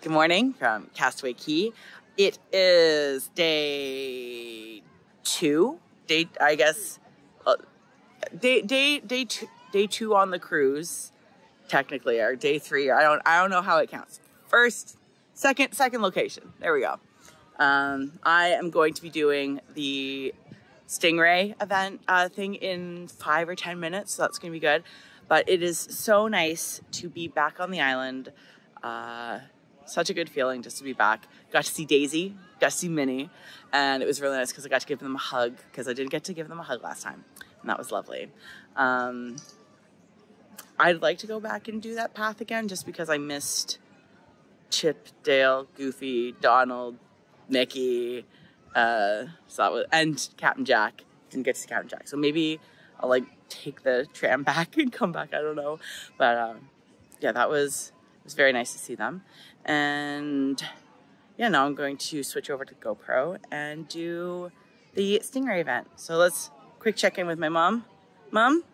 Good morning from Castaway Cay. It is day two. Day two on the cruise, technically, or day three. I don't know how it counts. Second location. There we go. I am going to be doing the Stingray event thing in 5 or 10 minutes, so that's gonna be good. But it is so nice to be back on the island. Such a good feeling just to be back. Got to see Daisy, got to see Minnie, and it was really nice because I got to give them a hug because I didn't get to give them a hug last time, and that was lovely. I'd like to go back and do that path again just because I missed Chip, Dale, Goofy, Donald, Mickey, and Captain Jack. Didn't get to see Captain Jack, so maybe I'll like take the tram back and come back. I don't know, but yeah, it was very nice to see them. And yeah, now I'm going to switch over to GoPro and do the Stingray event. So let's quick check in with my mom. Mom,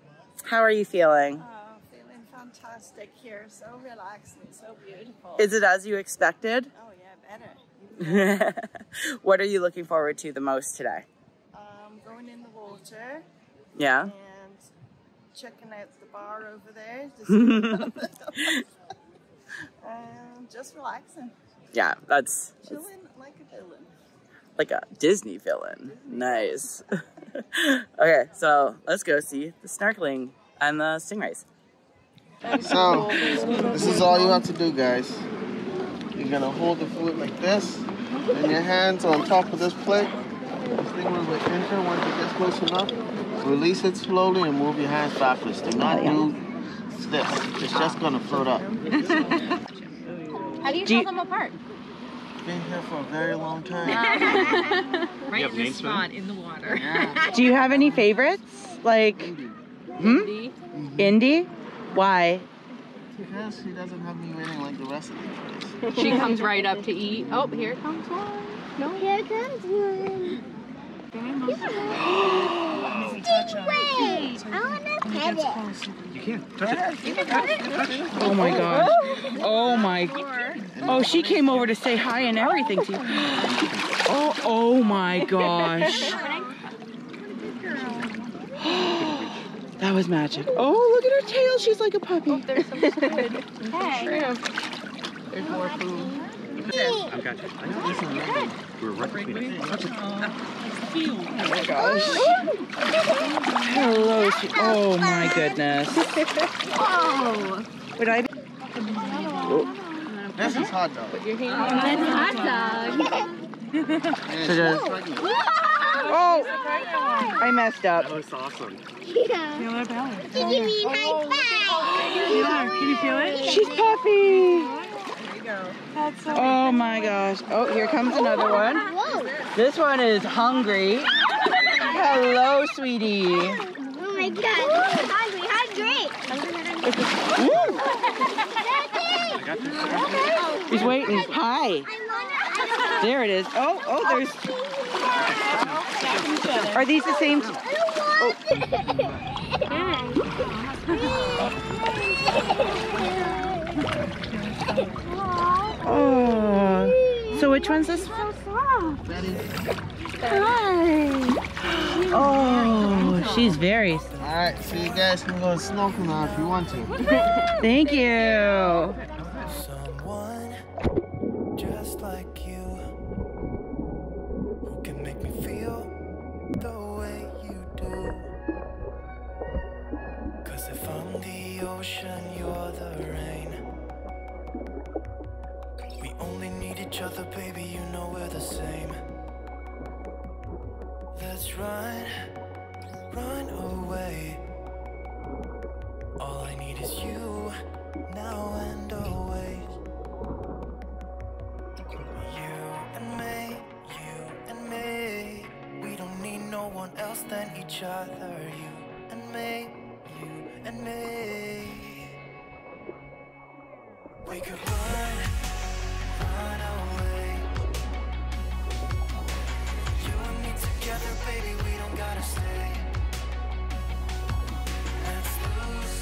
how are you feeling? Oh, feeling fantastic here. So relaxing, so beautiful. Is it as you expected? Oh yeah, better. What are you looking forward to the most today? Going in the water. Yeah. And checking out the bar over there. And just relaxing. Yeah, that's chilling like a villain. Like a Disney villain. Nice. Okay, so let's go see the snorkeling and the stingrays. So, this is all you have to do, guys. You're gonna hold the food like this, and your hands on top of this plate. This thing will enter once it gets close enough. Release it slowly and move your hands backwards. Do not do this. It's just gonna float up. How do you tell them apart? Been here for a very long time. Right in the spot in the water. Yeah. Do you have any favorites? Like, Indy. Indy? Why? Because she doesn't have me winning like the rest of the guys. She comes right up to eat. Oh, here comes one. No. Here comes one. Stingray! I want to pet it. You can't touch it. You can touch it? Oh my gosh. Oh my. Oh, she came over to say hi and everything to you. Oh my gosh. That was magic. Oh, look at her tail. She's like a puppy. Oh, there's some squid. Shrimp. There's more food. I've got you. We're right between it. Touch it. Oh my gosh. Hello. Oh my goodness. Oh. Would I be? This is hot dog. Put your hand on that hot dog. Oh, I messed up. That looks awesome. Yeah. Feel her belly. Give me a high five. Can you feel it? She's puffy. There you go. That's so Oh my gosh. Oh, here comes another one. Whoa. This one is hungry. Hello, sweetie. Oh my god. Hungry. I got you. He's waiting. Hi. There it is. Oh, there's. Are these the same? Oh. So which one's this? So soft. Hi. Oh, she's very. Alright, so you guys can go snorkel now if you want to. Thank you. Someone just like you who can make me feel the way you do. 'Cause if I'm the ocean, you're the rain. We only need each other, baby, you know we're the same. Let's run away. All I need is you, now and always. You and me. We don't need no one else than each other. You and me. We could run away. You and me together, baby, we don't gotta stay. Let's lose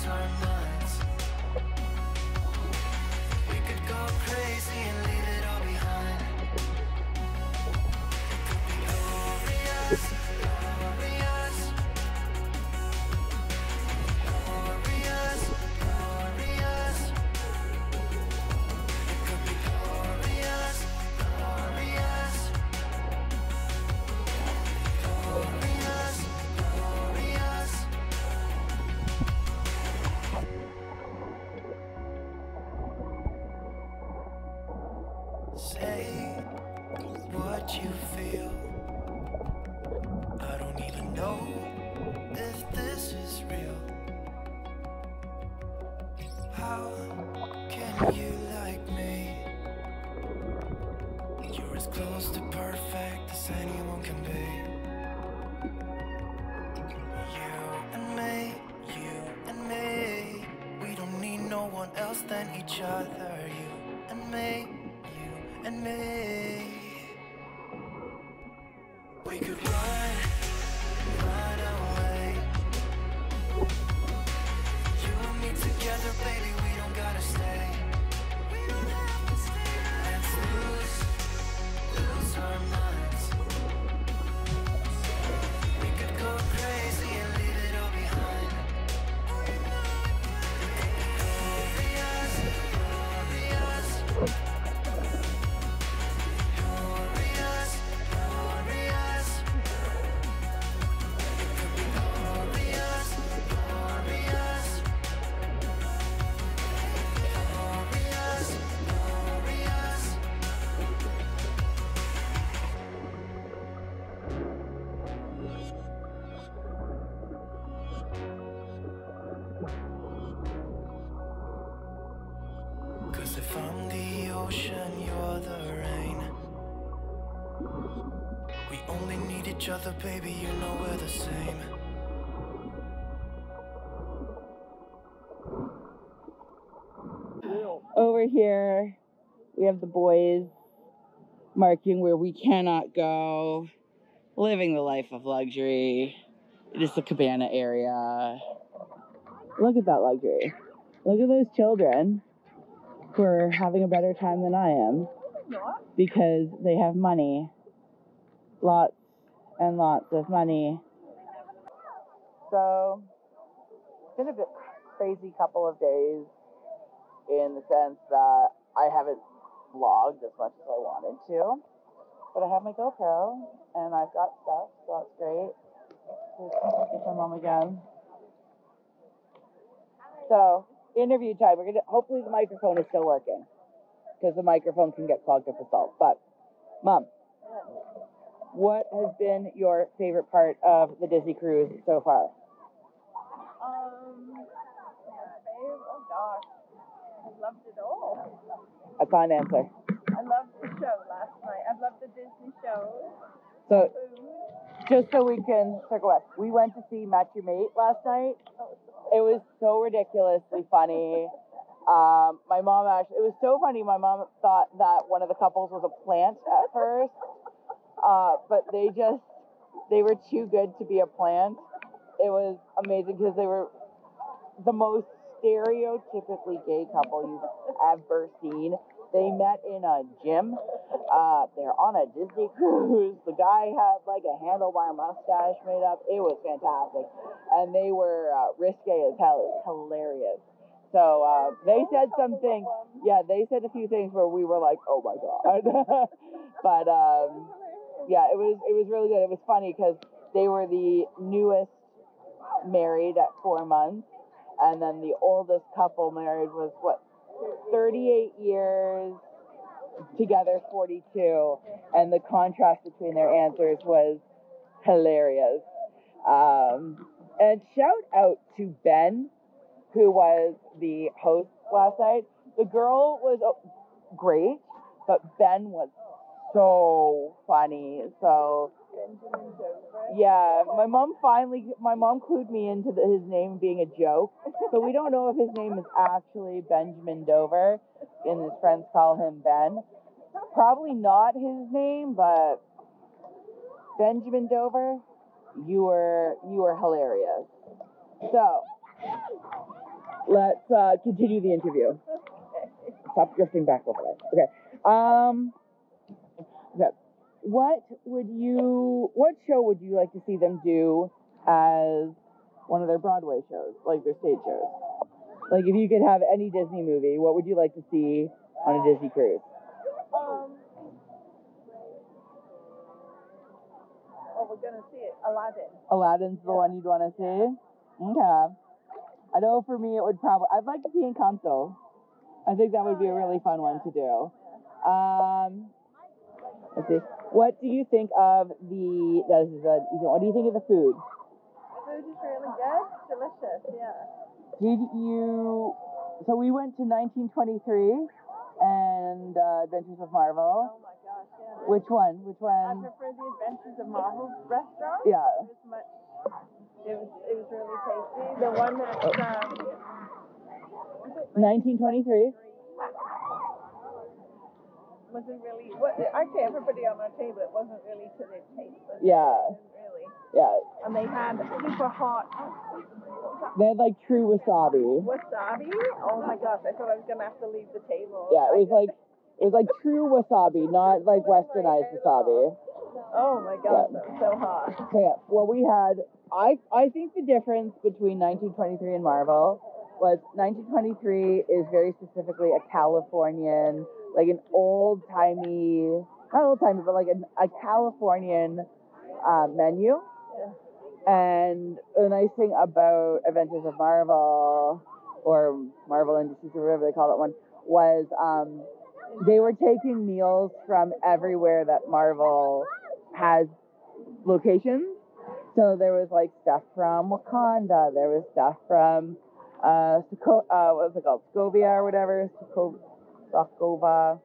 our minds. We could go and you like me. You're as close to perfect as anyone can be. You and me, we don't need no one else than each other. You and me, you and me. We could run away. You and me together, baby, we don't gotta stay. We don't have to stay. Let's lose our minds. We could go crazy and leave it all behind. Glorious, glorious. Glorious, glorious. It could be glorious, glorious. Glorious, glorious. 'Cause if I'm the ocean, you're the rain. We only need each other, baby, you know we're the same. Over here, we have the boys marking where we cannot go, living the life of luxury. It is the cabana area. Look at that luxury. Look at those children who are having a better time than I am because they have money. Lots and lots of money. So, it's been a bit crazy couple of days in the sense that I haven't vlogged as much as I wanted to. But I have my GoPro and I've got stuff, so that's great. Here's my mom again. So, interview time. We're gonna hopefully the microphone is still working. Because the microphone can get clogged up with salt. But Mom, what has been your favorite part of the Disney cruise so far? Oh gosh, I loved it all. I can't answer. I loved the show last night. I loved the Disney show. So, Food. just so we can circle back, we went to see Match Your Mate last night. It was so ridiculously funny. My mom actually, it was so funny. My mom thought that one of the couples was a plant at first, but they were too good to be a plant. It was amazing because they were the most stereotypically gay couple you've ever seen. They met in a gym. They're on a Disney cruise. The guy had like a handlebar mustache made up. It was fantastic. And they were risque as hell. It was hilarious. So they said something. Yeah, they said a few things where we were like, oh my God. But yeah, it was really good. It was funny because they were the newest married at 4 months. And then the oldest couple married was, 38 years, together 42. And the contrast between their answers was hilarious. And shout out to Ben, who was the host last night. The girl was great, but Ben was so funny. So, yeah, my mom clued me into his name being a joke. So we don't know if his name is actually Benjamin Dover, and his friends call him Ben. Probably not his name, but Benjamin Dover, you were hilarious. So, let's continue the interview. Stop drifting back over there. Okay. Okay. What show would you like to see them do as one of their Broadway shows, like their stage shows? Like if you could have any Disney movie, what would you like to see on a Disney cruise? We're gonna see it. Aladdin. Aladdin's the one you'd want to see? Okay. I know for me I'd like to see Encanto. I think that would be a really fun one to do. Let's see. What do you think of what do you think of the food? The food is really good. Delicious, yeah. Did you So we went to 1923 and Adventures of Marvel. Oh my gosh, yeah. Which one? I prefer the Adventures of Marvel restaurant. Yeah. It was really tasty. The one that 1923. wasn't really actually everybody on our table, it wasn't really to their taste. Yeah. Really. Yeah. And they had super hot. They had like true wasabi. Wasabi? Oh my gosh! I thought I was gonna have to leave the table. Yeah, it was like true wasabi, not like westernized wasabi. Oh my gosh, that was so hot. Yeah. Well, we had. I think the difference between 1923 and Marvel was 1923 is very specifically a Californian, like an old-timey, not old-timey, but like a Californian menu. Yeah. And the nice thing about Adventures of Marvel, or Marvel Industries, or whatever they call that one, was they were taking meals from everywhere that Marvel has locations. So there was like stuff from Wakanda, there was stuff from Sokovia or whatever, Sokovia.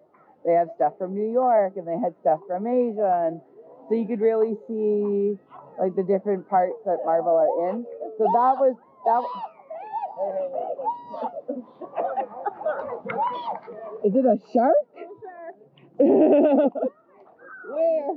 They have stuff from New York, and they had stuff from Asia, and so you could really see like the different parts that Marvel are in. So that was. Is it a shark? Where?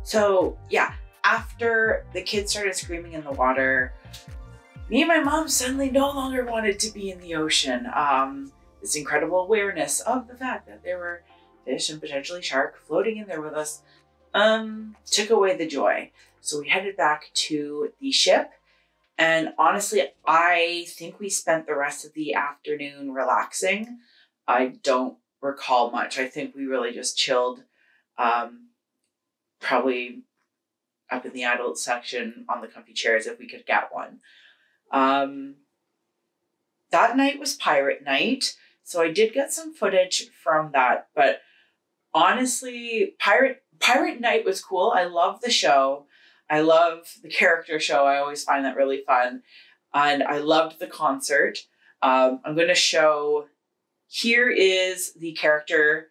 So yeah, after the kids started screaming in the water, me and my mom suddenly no longer wanted to be in the ocean. This incredible awareness of the fact that there were fish and potentially shark floating in there with us took away the joy. So we headed back to the ship, and honestly, I think we spent the rest of the afternoon relaxing. I don't recall much. I think we really just chilled. Probably up in the adult section on the comfy chairs if we could get one. That night was pirate night, so I did get some footage from that, but honestly, pirate night was cool. I love the show. I love the character show. I always find that really fun. And I loved the concert. I'm going to show, here is the character,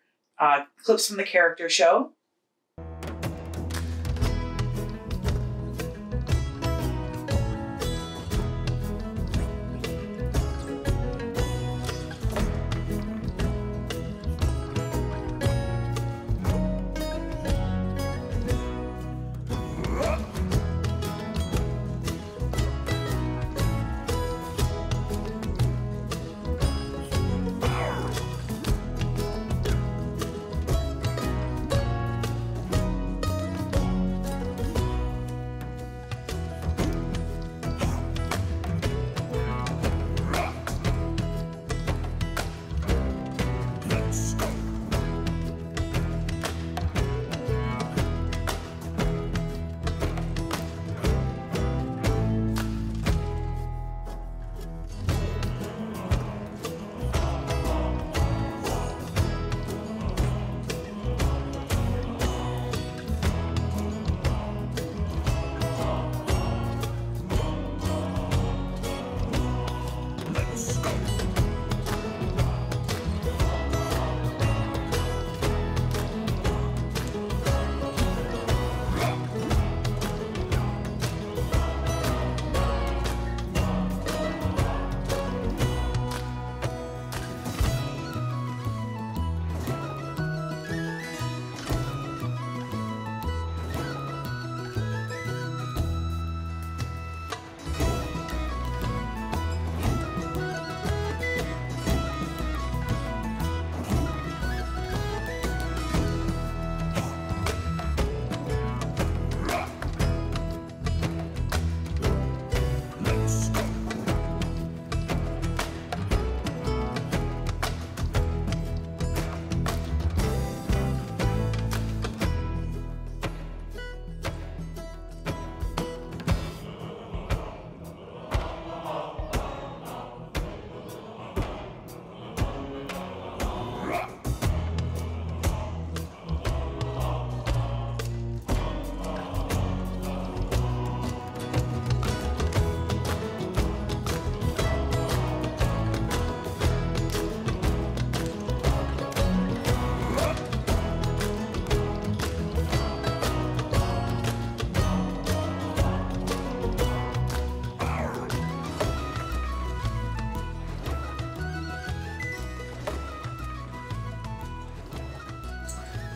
clips from the character show.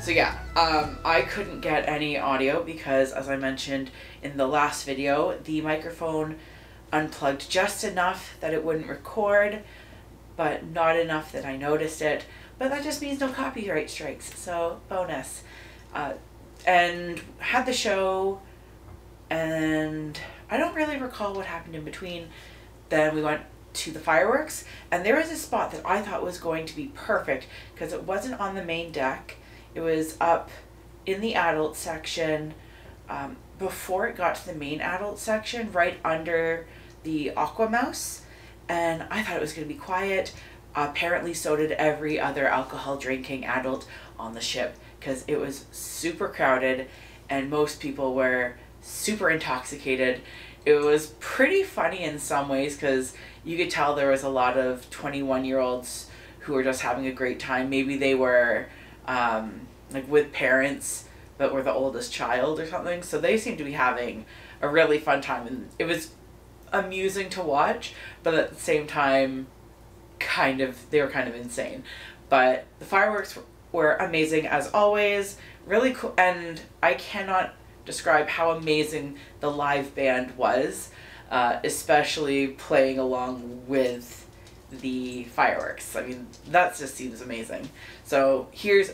So yeah, I couldn't get any audio because, as I mentioned in the last video, the microphone unplugged just enough that it wouldn't record, but not enough that I noticed it. But that just means no copyright strikes, so bonus. And had the show, and I don't really recall what happened in between. Then we went to the fireworks, and there was a spot that I thought was going to be perfect because it wasn't on the main deck. It was up in the adult section before it got to the main adult section, right under the Aqua Mouse, and I thought it was going to be quiet. Apparently so did every other alcohol drinking adult on the ship because it was super crowded and most people were super intoxicated. It was pretty funny in some ways because you could tell there was a lot of 21-year-olds who were just having a great time. Maybe they were like with parents but were the oldest child or something, so they seemed to be having a really fun time, and it was amusing to watch, but at the same time they were kind of insane. But the fireworks were amazing as always, really cool, and I cannot describe how amazing the live band was, especially playing along with the fireworks. I mean, that just seems amazing. So here's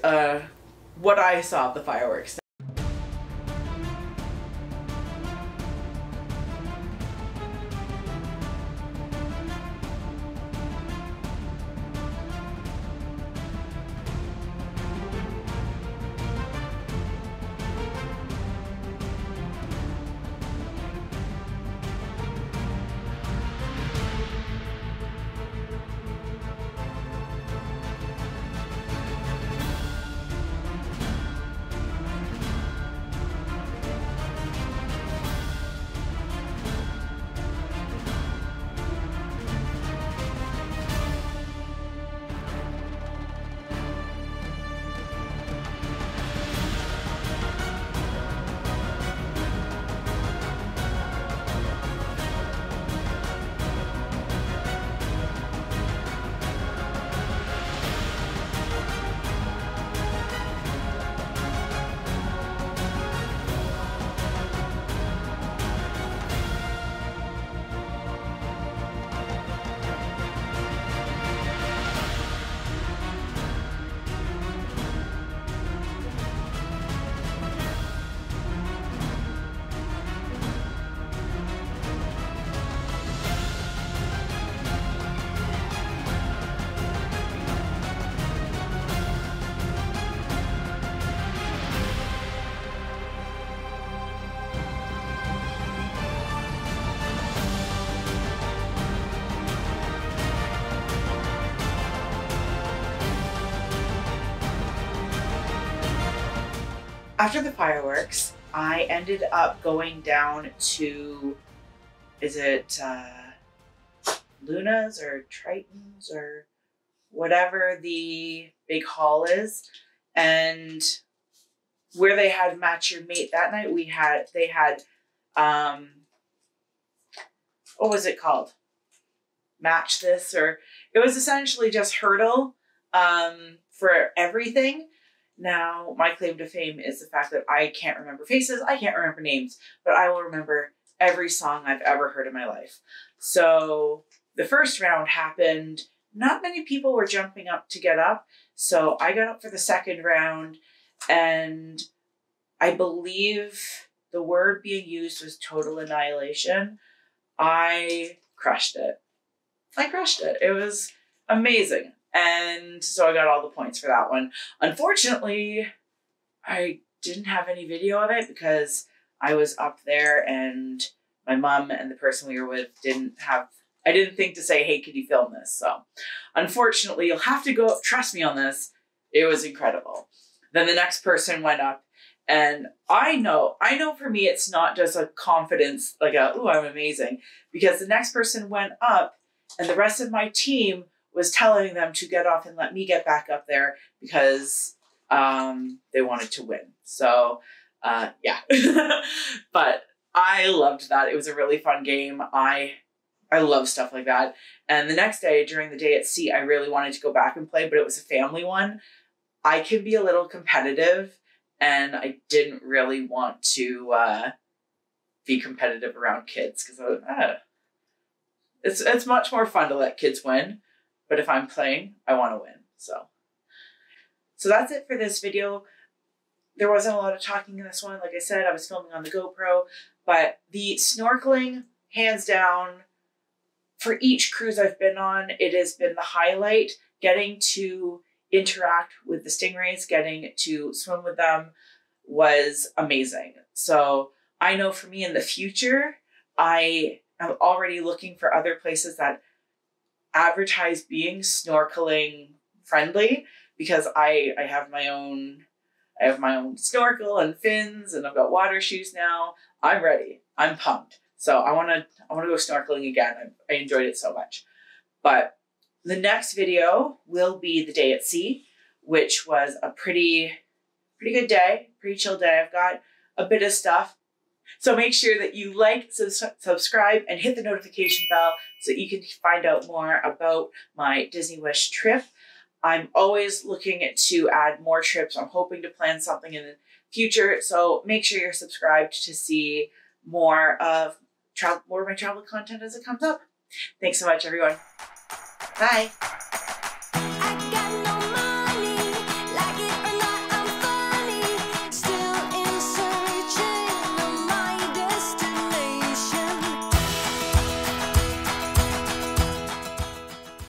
what I saw of the fireworks. After the fireworks, I ended up going down to, is it Luna's or Triton's or whatever the big hall is, and where they had Match Your Mate that night, they had what was it called? Match This, or it was essentially just hurdle for everything. Now, my claim to fame is the fact that I can't remember faces, I can't remember names, but I will remember every song I've ever heard in my life. So the first round happened, not many people were jumping up to get up, so I got up for the second round, and I believe the word being used was total annihilation. I crushed it. It was amazing. And so I got all the points for that one. Unfortunately, I didn't have any video of it because I was up there and my mom and the person we were with I didn't think to say, hey, could you film this? So unfortunately, you'll have to go, trust me on this. It was incredible. Then the next person went up, and I know for me, it's not just a confidence, like ooh, I'm amazing, because the next person went up and the rest of my team was telling them to get off and let me get back up there because they wanted to win. So yeah, but I loved that. It was a really fun game. I love stuff like that. And the next day, during the day at sea, I really wanted to go back and play, but it was a family one. I can be a little competitive, and I didn't really want to be competitive around kids because it's much more fun to let kids win. But if I'm playing, I want to win. So that's it for this video. There wasn't a lot of talking in this one. Like I said, I was filming on the GoPro, but the snorkeling, hands down, for each cruise I've been on, it has been the highlight. Getting to interact with the stingrays, getting to swim with them was amazing. So I know for me in the future, I am already looking for other places that advertise being snorkeling friendly, because I have my own snorkel and fins, and I've got water shoes now. I'm ready. I'm pumped. So I want to go snorkeling again. I enjoyed it so much. But the next video will be the day at sea, which was a pretty good day, pretty chill day. I've got a bit of stuff. So make sure that you like, subscribe, and hit the notification bell so you can find out more about my Disney Wish trip. I'm always looking to add more trips. I'm hoping to plan something in the future. So make sure you're subscribed to see more of my travel content as it comes up. Thanks so much, everyone. Bye.